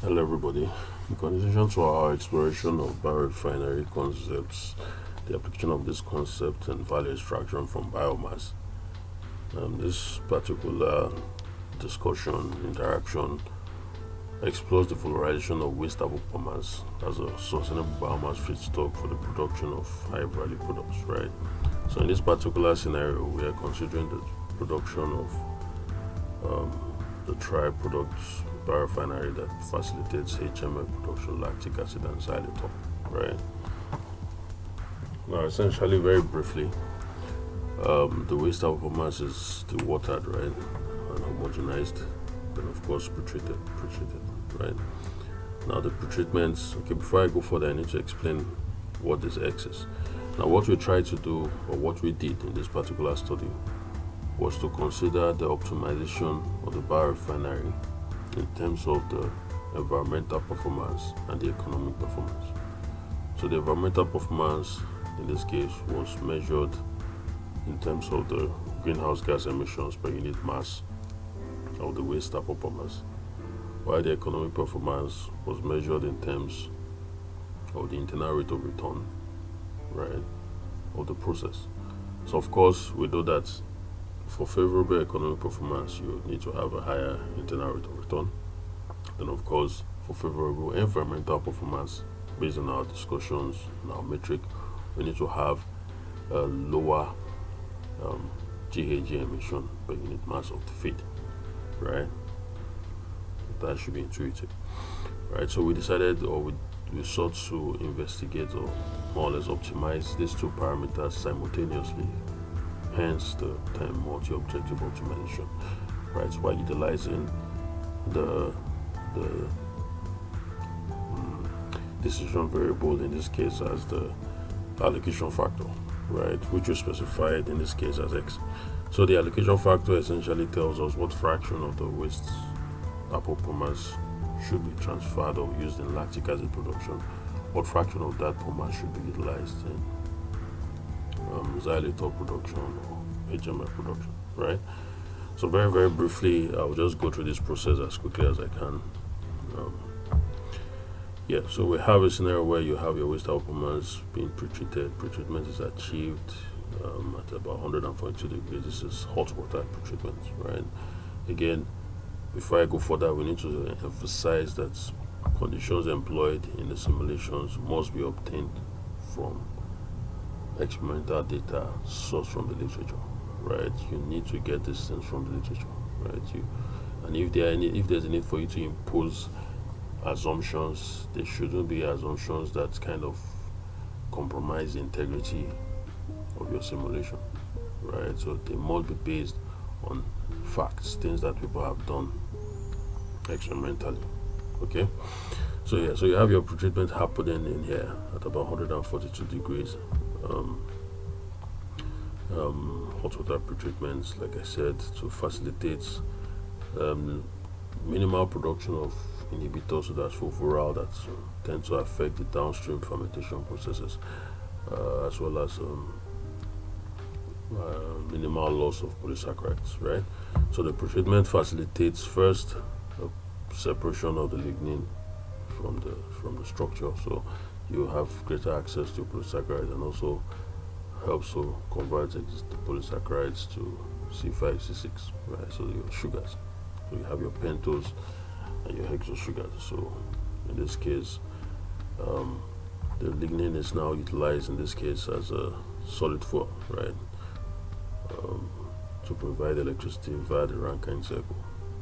Hello, everybody. In continuation to our exploration of biorefinery concepts, the application of this concept and value extraction from biomass, this particular discussion, interaction, explores the valorization of waste pomace as a sustainable biomass feedstock for the production of high-value products, right? So in this particular scenario, we are considering the production of the tri-products biorefinery that facilitates HML production, lactic acid and xylitol, right? Now, essentially, very briefly, the waste performance is dewatered, right, and homogenized, and of course pretreated, right? Now, the pretreatments. Okay, before I go further, I need to explain what this X is. Now, what we tried to do, or what we did in this particular study, was to consider the optimization of the biorefinery in terms of the environmental performance and the economic performance. So the environmental performance in this case was measured in terms of the greenhouse gas emissions per unit mass of the waste performance, while the economic performance was measured in terms of the internal rate of return, right, of the process. So of course we know that for favorable economic performance, you need to have a higher internal rate of return. Then, of course, for favorable environmental performance, based on our discussions and our metric, we need to have a lower GHG emission per unit mass of the feed, right? That should be intuitive, right? So we decided, or we sought to investigate or more or less optimize these two parameters simultaneously, hence the term multi-objective optimization, right? So by utilizing the decision variable in this case as the allocation factor, right, which is specified in this case as X. So the allocation factor essentially tells us what fraction of the waste pomace should be transferred or used in lactic acid production, what fraction of that pomace should be utilized in xylitol production or HML production, right? So very briefly, I'll just go through this process as quickly as I can. So we have a scenario where you have your waste pomace being pretreated. Pretreatment is achieved at about 142 degrees. This is hot water pretreatment, right? Again, before I go further, we need to emphasize that conditions employed in the simulations must be obtained from experimental data sourced from the literature, right? You need to get these things from the literature, right? And if there's a need for you to impose assumptions, there shouldn't be assumptions that kind of compromise the integrity of your simulation, right? So they must be based on facts, things that people have done experimentally. Okay, so you have your pretreatment happening in here at about 142 degrees. Hot water pretreatments, like I said, to facilitate minimal production of inhibitors, so that's fulviral, that tend to affect the downstream fermentation processes, as well as minimal loss of polysaccharides, right? So the pretreatment facilitates first a separation of the lignin from the structure, so you have greater access to polysaccharides, and also helps to convert the polysaccharides to C5, C6, right? So your sugars. So you have your pentose and your hexose sugars. So in this case, the lignin is now utilized in this case as a solid fuel, right? To provide electricity via the Rankine cycle,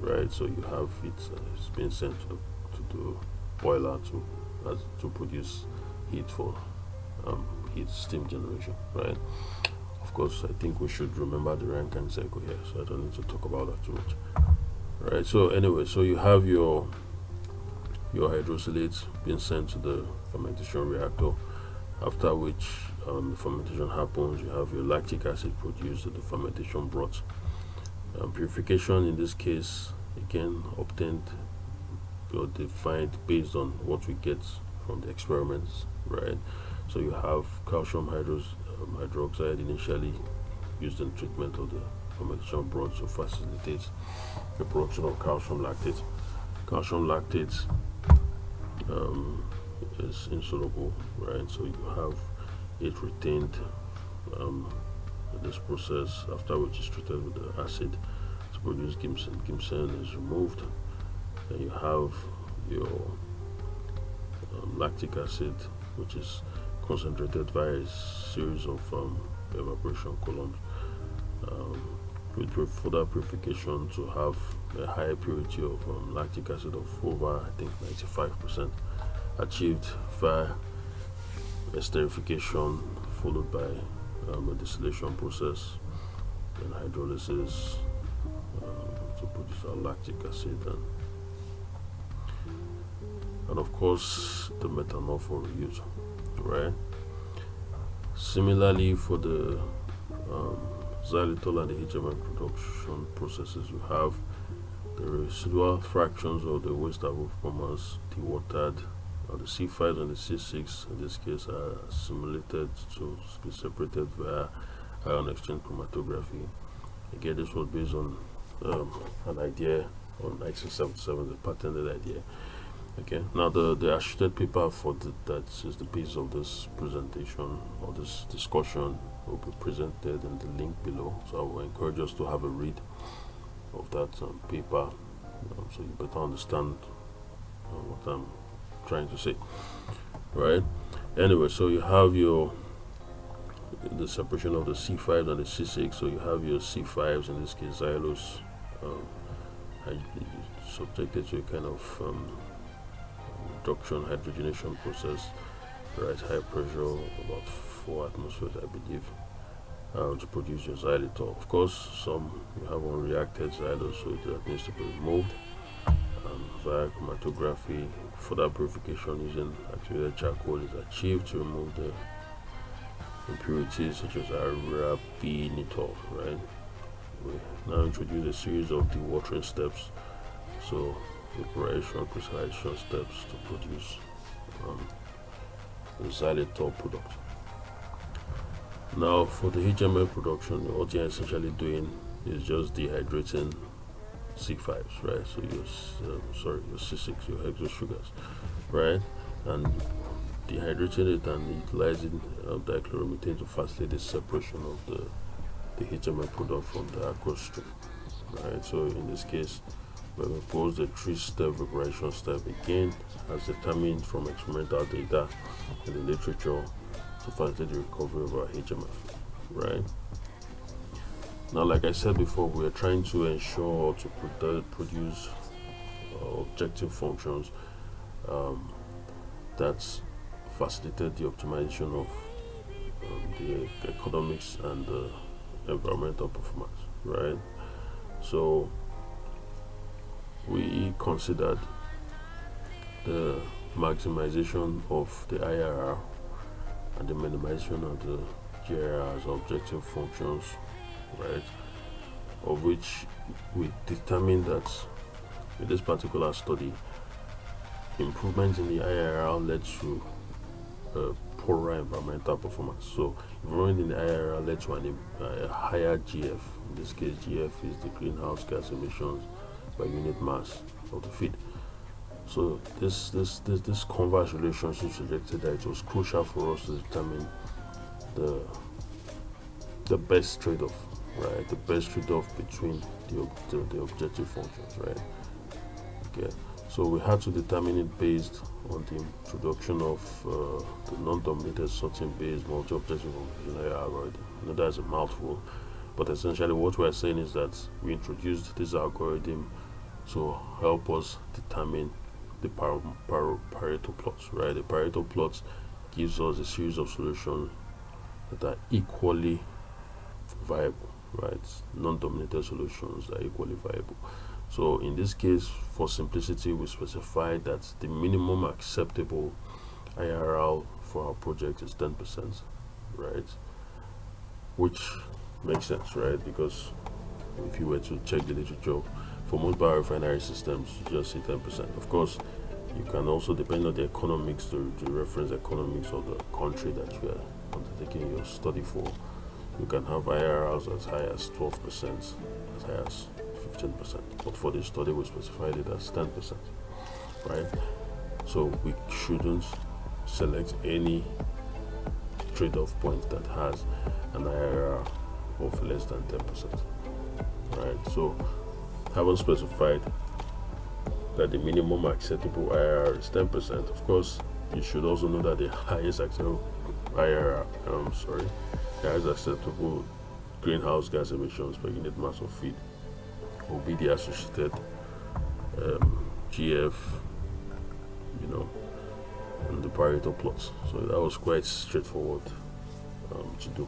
right? So you have it's being sent to the boiler to produce heat for heat steam generation, right? Of course, I think we should remember the Rankine cycle here, so I don't need to talk about that too much, right? So anyway, so you have your hydrosylates being sent to the fermentation reactor, after which the fermentation happens. You have your lactic acid produced in the fermentation broth. Purification in this case, again, obtained or defined based on what we get from the experiments, right? So you have calcium hydroxide initially used in treatment of the fermentation broth to facilitate the production of calcium lactate. Calcium lactate is insoluble, right? So you have it retained in this process, after which is treated with the acid to produce Gimson. Gimson is removed, and you have your lactic acid, which is concentrated via a series of evaporation columns with further purification to have a higher purity of lactic acid of over, I think, 95%, achieved via esterification followed by a distillation process and hydrolysis to produce our lactic acid, and of course the methanol for reuse, right? Similarly, for the xylitol and the HMI production processes, you have the residual fractions of the waste of Pomace dewatered. The C5 and the C6 in this case are assimilated to be separated via ion exchange chromatography. Again, this was based on an idea on 1977, the patented idea. Okay, now the associated paper for that is the basis of this presentation or this discussion will be presented in the link below. So I will encourage us to have a read of that paper, so you better understand what I'm trying to say, right? Anyway, so you have the separation of the C5 and the C6. So you have your C5s, in this case xylose, subjected to a kind of reduction hydrogenation process, right? High pressure, about 4 atmospheres, I believe, to produce your xylitol. Of course, some you have unreacted xylose, so that needs to be removed via chromatography. Further purification using activated charcoal is achieved to remove the impurities such as arabinitol, right? We now introduce a series of dewatering steps, so evaporation, crystallization steps to produce the xylitol product. Now, for the HML production, what you're essentially doing is just dehydrating C5s, right? So your C6, your hexose sugars, right? And dehydrating it and utilizing dichloromethane to facilitate the separation of the HML product from the aqueous stream, right? So in this case, we propose the 3-step vaporization step, again as determined from experimental data in the literature, to facilitate the recovery of our HMF, right? Now, like I said before, we are trying to ensure to produce objective functions that facilitate the optimization of the economics and the environmental performance, right? So we considered the maximization of the IRR and the minimization of the GIR as objective functions, right? Of which we determined that in this particular study, improvement in the IRR led to poorer environmental performance. So improvement in the IRR led to a higher GF. In this case, GF is the greenhouse gas emissions by unit mass of the feed. So this converse relationship suggested that it was crucial for us to determine the best trade-off, right? The best trade-off between the objective functions, right? Okay. So we had to determine it based on the introduction of the non-dominated sorting-based multi-objective functional algorithm. Now that's a mouthful, but essentially what we are saying is that we introduced this algorithm to help us determine the Pareto plots, right? The Pareto plots gives us a series of solutions that are equally viable, right? Non-dominated solutions are equally viable. So in this case, for simplicity, we specified that the minimum acceptable IRR for our project is 10%, right? Which makes sense, right? Because if you were to check the literature, for most biorefinery systems, you just see 10%. Of course, you can also, depend on the economics, the reference economics of the country that you are undertaking your study for, you can have IRRs as high as 12%, as high as 15%. But for this study, we specified it as 10%, right? So we shouldn't select any trade-off point that has an IRR of less than 10%. Right, so having specified that the minimum acceptable IRR is 10%, of course, you should also know that the highest acceptable the highest acceptable greenhouse gas emissions per unit mass of feed will be the associated GF, and the Pareto plots. So that was quite straightforward to do.